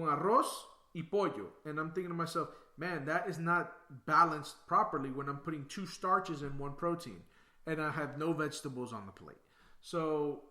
arroz y pollo. And I'm thinking to myself, man, that is not balanced properly when I'm putting 2 starches and 1 protein. And I have no vegetables on the plate. So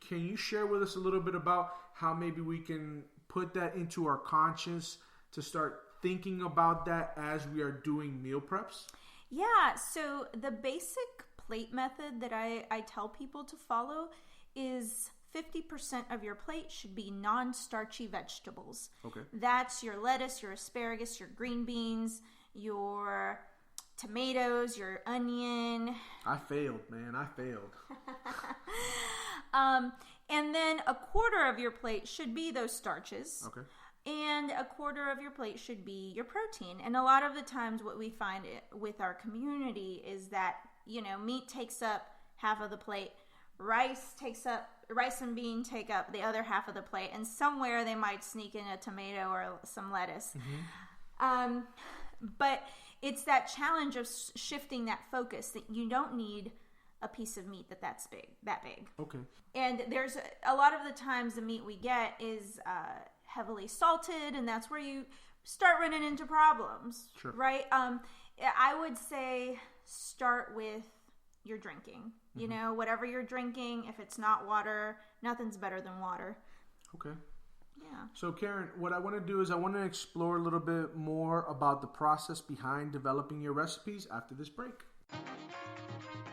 can you share with us a little bit about how maybe we can put that into our conscience to start thinking about that as we are doing meal preps? Yeah, so the basic plate method that I tell people to follow is 50% of your plate should be non-starchy vegetables. Okay. That's your lettuce, your asparagus, your green beans, your tomatoes, your onion. I failed, man. I failed. And then a quarter of your plate should be those starches. Okay. And a quarter of your plate should be your protein. And a lot of the times what we find with our community is that, meat takes up half of the plate. Rice and bean take up the other half of the plate. And somewhere they might sneak in a tomato or some lettuce. Mm-hmm. But it's that challenge of shifting that focus that you don't need a piece of meat that big. Okay. And there's a lot of the times the meat we get is heavily salted, and that's where you start running into problems. Sure. Right? I would say start with your drinking. Mm-hmm. Whatever you're drinking, if it's not water, nothing's better than water. Okay. Yeah. So Karen, what I want to do is I want to explore a little bit more about the process behind developing your recipes after this break.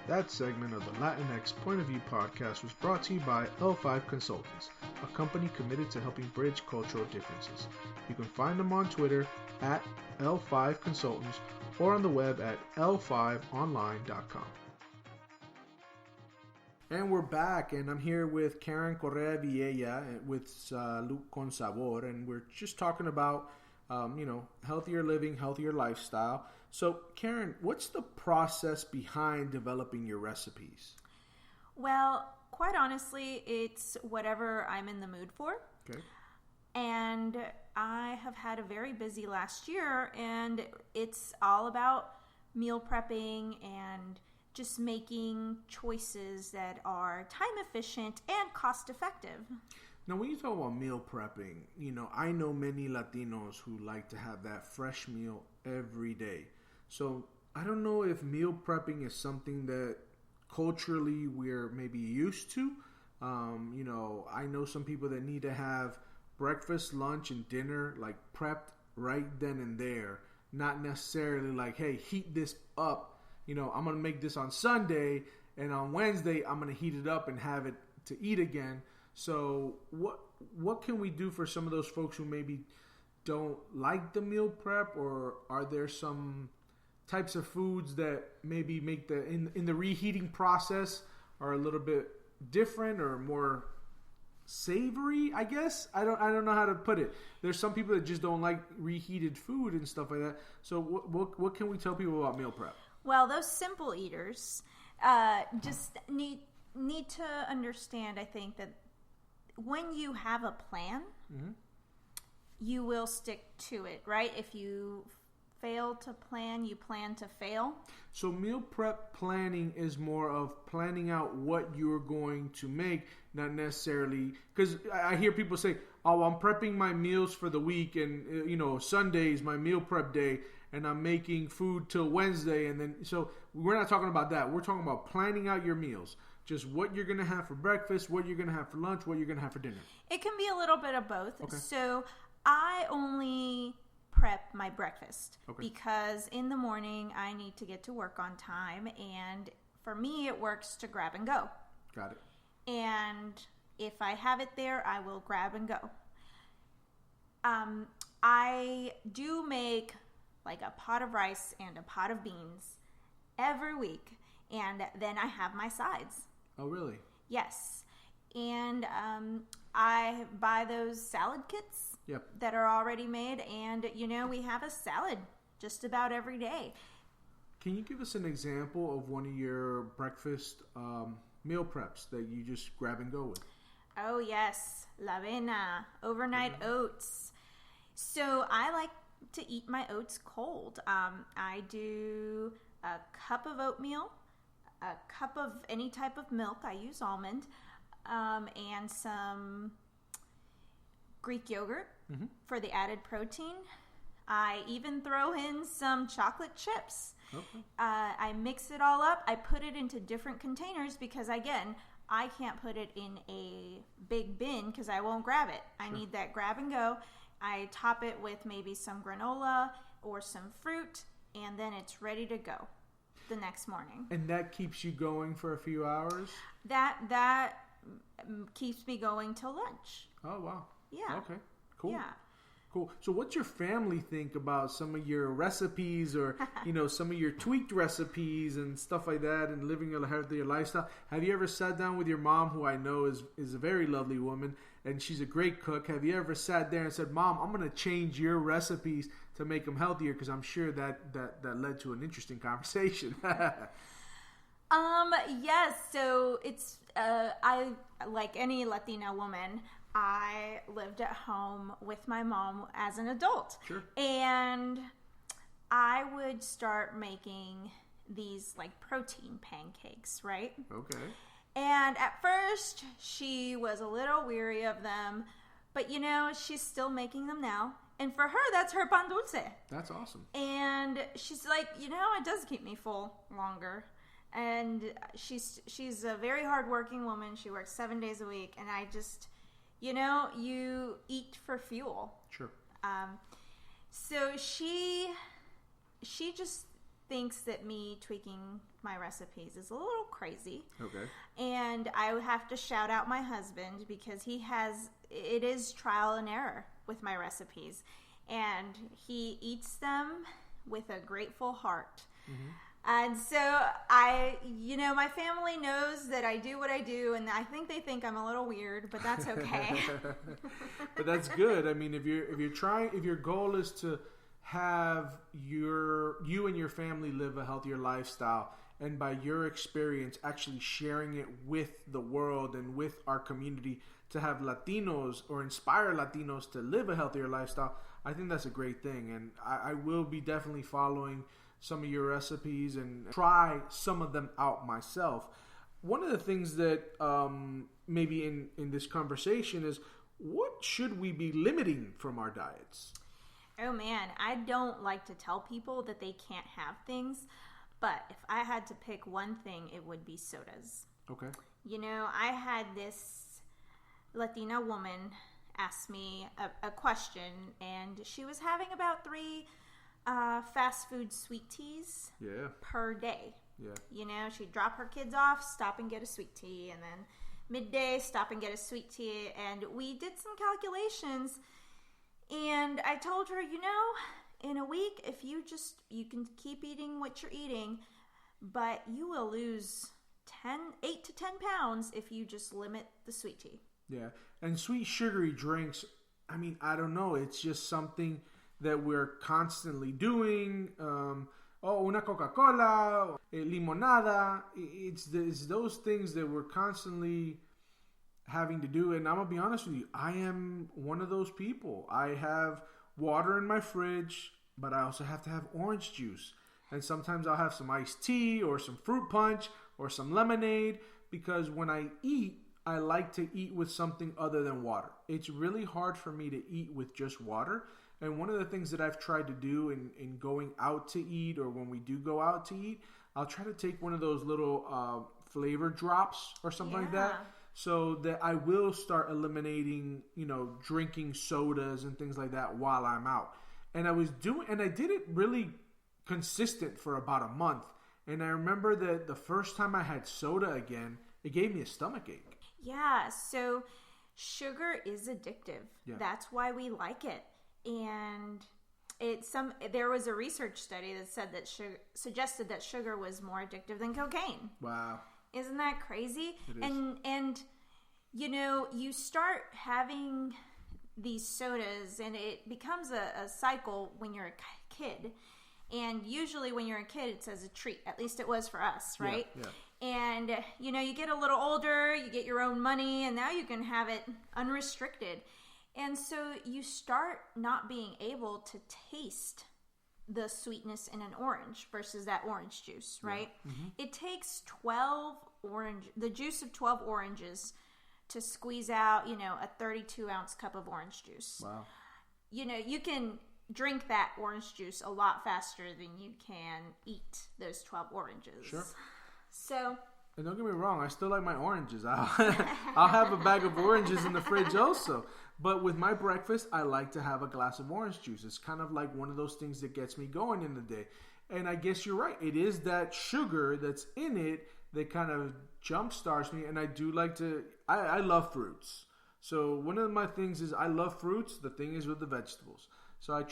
That segment of the Latinx Point of View podcast was brought to you by L5 Consultants, a company committed to helping bridge cultural differences. You can find them on Twitter at L5 Consultants or on the web at l5online.com. And we're back, and I'm here with Karen Correa Villella with Salud con Sabor, and we're just talking about, healthier living, healthier lifestyle. So, Karen, what's the process behind developing your recipes? Well, quite honestly, it's whatever I'm in the mood for. Okay. And I have had a very busy last year, and it's all about meal prepping and just making choices that are time efficient and cost effective. Now, when you talk about meal prepping, I know many Latinos who like to have that fresh meal every day. So I don't know if meal prepping is something that culturally we're maybe used to. I know some people that need to have breakfast, lunch, and dinner like prepped right then and there. Not necessarily like, hey, heat this up. I'm going to make this on Sunday, and on Wednesday, I'm going to heat it up and have it to eat again. So what can we do for some of those folks who maybe don't like the meal prep, or are there some types of foods that maybe make in the reheating process are a little bit different or more savory, I guess? I don't know how to put it. There's some people that just don't like reheated food and stuff like that. So what can we tell people about meal prep? Well, those simple eaters just need to understand, I think, that when you have a plan, mm-hmm. you will stick to it, right? If you fail to plan, you plan to fail. So meal prep planning is more of planning out what you're going to make, not necessarily, because I hear people say, oh, I'm prepping my meals for the week, and Sunday is my meal prep day, and I'm making food till Wednesday, and then, so we're not talking about that. We're talking about planning out your meals. Just what you're going to have for breakfast, what you're going to have for lunch, what you're going to have for dinner. It can be a little bit of both. Okay. So I only prep my breakfast because in the morning I need to get to work on time, and for me it works to grab and go. Got it. And if I have it there, I will grab and go. I do make like a pot of rice and a pot of beans every week, and then I have my sides. Oh, really? Yes. And I buy those salad kits that are already made, and we have a salad just about every day. Can you give us an example of one of your breakfast meal preps that you just grab and go with? Oh, yes. La avena, overnight oats. So I like to eat my oats cold. I do a cup of oatmeal, a cup of any type of milk. I use almond, and some Greek yogurt, for the added protein. I even throw in some chocolate chips. Okay. I mix it all up. I put it into different containers because, again, I can't put it in a big bin because I won't grab it. I need that grab and go. I top it with maybe some granola or some fruit, and then it's ready to go the next morning. And that keeps you going for a few hours? That keeps me going till lunch. Oh, wow. Yeah. Okay, cool. Yeah. Cool. So what's your family think about some of your recipes or, some of your tweaked recipes and stuff like that and living a healthier lifestyle? Have you ever sat down with your mom, who I know is a very lovely woman, and she's a great cook? Have you ever sat there and said, Mom, I'm going to change your recipes to make them healthier? Because I'm sure that led to an interesting conversation. Yes. So it's, I, like any Latina woman, I lived at home with my mom as an adult. Sure. And I would start making these like protein pancakes, right? Okay. And at first she was a little weary of them, but she's still making them now. And for her, that's her pan dulce. That's awesome. And she's like, it does keep me full longer. And she's a very hardworking woman. She works 7 days a week. And I just, you eat for fuel. Sure. So she just thinks that me tweaking my recipes is a little crazy. Okay. And I would have to shout out my husband because it is trial and error with my recipes. And he eats them with a grateful heart. Mm-hmm. And so my family knows that I do what I do, and I think they think I'm a little weird, but that's okay. But that's good. I mean, if your goal is to have you and your family live a healthier lifestyle, and by your experience actually sharing it with the world and with our community to have Latinos or inspire Latinos to live a healthier lifestyle, I think that's a great thing. And I will be definitely following some of your recipes and try some of them out myself. One of the things that maybe in this conversation is, what should we be limiting from our diets? Oh man, I don't like to tell people that they can't have things, but if I had to pick one thing, it would be sodas. Okay. I had this Latina woman ask me a question, and she was having about 3 fast food sweet teas per day. Yeah. She'd drop her kids off, stop and get a sweet tea, and then midday, stop and get a sweet tea. And we did some calculations, and I told her, in a week, if you can keep eating what you're eating, but you will lose 8 to 10 pounds if you just limit the sweet tea. Yeah. And sweet sugary drinks, I mean, I don't know. It's just something that we're constantly doing. Una Coca-Cola, limonada. It's those things that we're constantly having to do. And I'm going to be honest with you, I am one of those people. I have water in my fridge, but I also have to have orange juice. And sometimes I'll have some iced tea or some fruit punch or some lemonade, because when I eat, I like to eat with something other than water. It's really hard for me to eat with just water. And one of the things that I've tried to do in going out to eat, or when we do go out to eat, I'll try to take one of those little flavor drops or something like that, so that I will start eliminating, drinking sodas and things like that while I'm out. And I did it really consistent for about a month. And I remember that the first time I had soda again, it gave me a stomach ache. Yeah, so sugar is addictive. Yeah. That's why we like it. And there was a research study that said that suggested that sugar was more addictive than cocaine. Wow. Isn't that crazy? It is. And you start having these sodas, and it becomes a cycle when you're a kid. And usually when you're a kid, it's as a treat. At least it was for us, right? Yeah. And, you get a little older, you get your own money, and now you can have it unrestricted. And so you start not being able to taste the sweetness in an orange versus that orange juice, right? Yeah. Mm-hmm. It takes the juice of 12 oranges to squeeze out, a 32-ounce cup of orange juice. Wow. you can drink that orange juice a lot faster than you can eat those 12 oranges. Sure. So... And don't get me wrong, I still like my oranges. I'll have a bag of oranges in the fridge also. But with my breakfast, I like to have a glass of orange juice. It's kind of like one of those things that gets me going in the day. And I guess you're right. It is that sugar that's in it that kind of jumpstarts me. And I do like to, I love fruits. So one of my things is I love fruits. The thing is with the vegetables. So I'm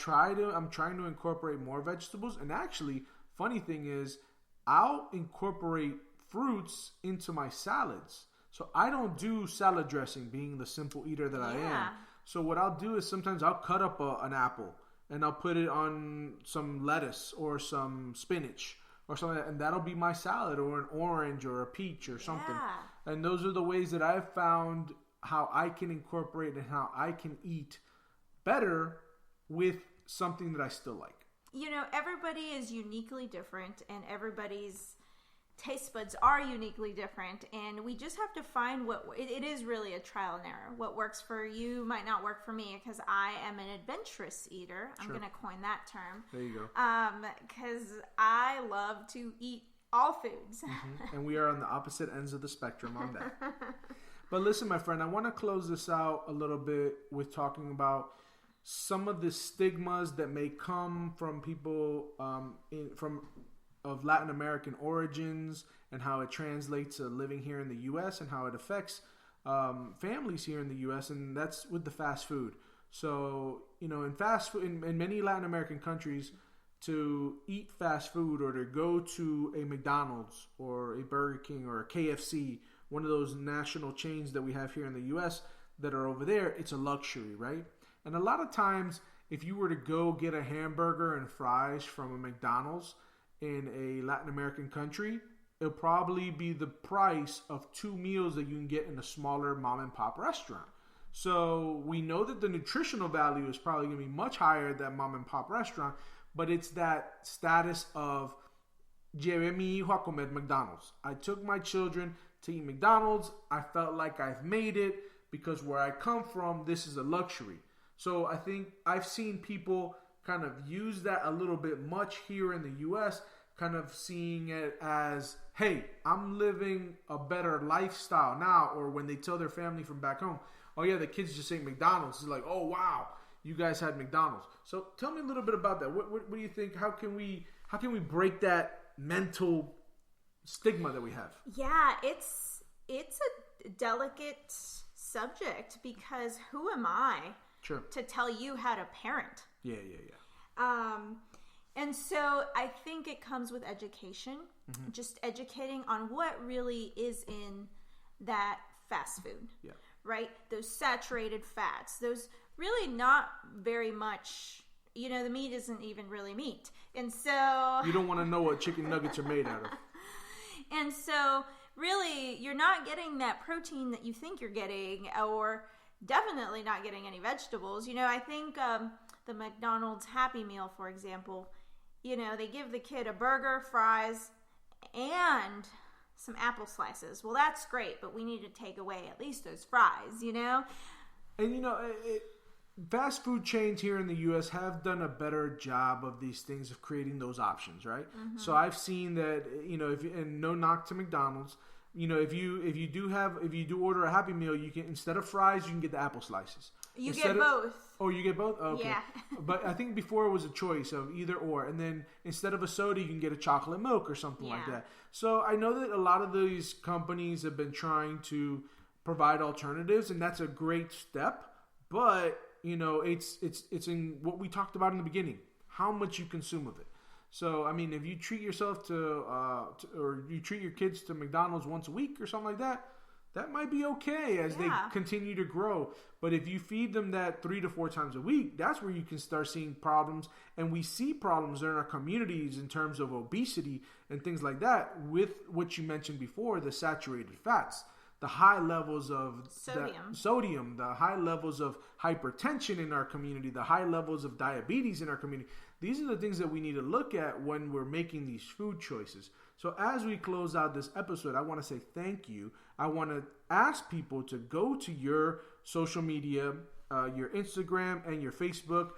trying to incorporate more vegetables. And actually, funny thing is, I'll incorporate fruits into my salads. So I don't do salad dressing, being the simple eater that I am. So what I'll do is sometimes I'll cut up an apple and I'll put it on some lettuce or some spinach or something, and that'll be my salad, or an orange or a peach or something. And those are the ways that I've found how I can incorporate and how I can eat better with something that I still like. Everybody is uniquely different, and everybody's taste buds are uniquely different, and we just have to find it is really a trial and error. What works for you might not work for me, because I am an adventurous eater. I'm going to coin that term. There you go. Because I love to eat all foods. And we are on the opposite ends of the spectrum on that. But listen, my friend, I want to close this out a little bit with talking about some of the stigmas that may come from people of Latin American origins, and how it translates to living here in the U.S. and how it affects families here in the U.S. And that's with the fast food. So, in fast food, in many Latin American countries, to eat fast food or to go to a McDonald's or a Burger King or a KFC, one of those national chains that we have here in the U.S. that are over there, it's a luxury, right? And a lot of times, if you were to go get a hamburger and fries from a McDonald's in a Latin American country, it'll probably be the price of 2 meals that you can get in a smaller mom and pop restaurant. So we know that the nutritional value is probably going to be much higher at that mom and pop restaurant, but it's that status of llevé mi hijo a comer McDonald's. I took my children to eat McDonald's. I felt like I've made it because where I come from, this is a luxury. So I think I've seen people kind of use that a little bit much here in the U.S., kind of seeing it as, hey, I'm living a better lifestyle now. Or when they tell their family from back home, oh yeah, the kids just ate McDonald's. It's like, oh wow, you guys had McDonald's. So tell me a little bit about that. What do you think? How can we break that mental stigma that we have? Yeah, it's a delicate subject, because who am I to tell you how to parent? Yeah. And so I think it comes with education, just educating on what really is in that fast food, right? Those saturated fats, those really not very much, the meat isn't even really meat. And so... You don't want to know what chicken nuggets are made out of. And so really, you're not getting that protein that you think you're getting, or definitely not getting any vegetables. I think... the McDonald's Happy Meal, for example, they give the kid a burger, fries, and some apple slices. Well, that's great, but we need to take away at least those fries, And, fast food chains here in the U.S. have done a better job of these things, of creating those options, right? So I've seen that, and no knock to McDonald's, if you do order a Happy Meal, you can, instead of fries, you can get the apple slices. You get both. Oh, you get both? Oh, okay. Yeah. But I think before it was a choice of either or. And then instead of a soda, you can get a chocolate milk or something like that. So I know that a lot of these companies have been trying to provide alternatives, and that's a great step. But, it's in what we talked about in the beginning, how much you consume of it. So, I mean, if you treat yourself or you treat your kids to McDonald's once a week or something like that, that might be okay as they continue to grow. But if you feed them that 3 to 4 times a week, that's where you can start seeing problems. And we see problems in our communities in terms of obesity and things like that with what you mentioned before, the saturated fats, the high levels of sodium, the high levels of hypertension in our community, the high levels of diabetes in our community. These are the things that we need to look at when we're making these food choices. So as we close out this episode, I want to say thank you. I want to ask people to go to your social media your Instagram and your Facebook.